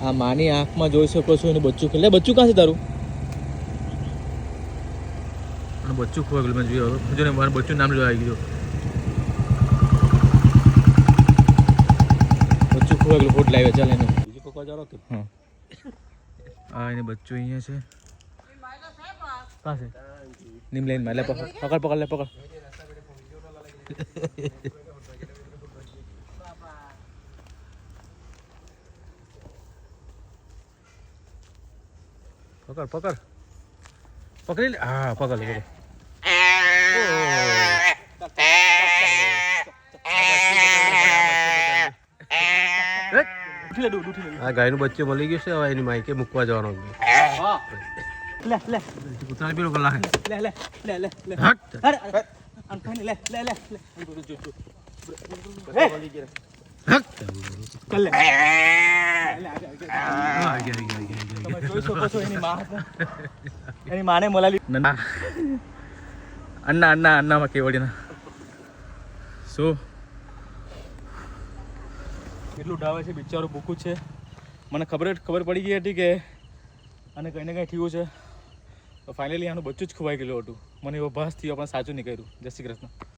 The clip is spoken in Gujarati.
આ માની આંખમાં જોઈ શકો છો એનું બચ્ચું ખેલે. બચ્ચું ક્યાં છે તારું? અને બચ્ચું ખોવાઈ ગયું. મેં જોયું જો ને મારું બચ્ચું નામ લેવા આવી ગયું. બચ્ચું ખોવાઈ ગયું. ફોટ લાવ્યા ચાલે એને બીજું પકવા જાવ કે હા આ એને બચ્ચું અહીંયા છે. ક્યાં છે? નીમ લઈને લે પકડ પકડ લે પકડ. પકડ પકડ પકડી લે. હા પકડ લે પકડ. આ ગાયનું બચ્ચું મળી ગયું છે. હવે એની માઈકે મૂકવા જવાનો. લે લે કૂતરાને પેલો કલાક લે લે લે લે લે હટ અરે અનખાને લે લે લે કલ લે તમે જોઈ શકો છો એની માને મોલાલી અન્ના અન્ના અન્નામાં કેવડીના શું કેટલું ડાવે છે બિચારું ભૂખું છે. મને ખબર પડી ગઈ હતી કે અને કંઈ ને કંઈ થયું છે. તો ફાઇનલી આનું બચ્ચું જ ખોવાઈ ગયેલું હતું. મને એવો ભાસ થયો પણ સાચું નહીં કર્યું. જય શ્રી કૃષ્ણ.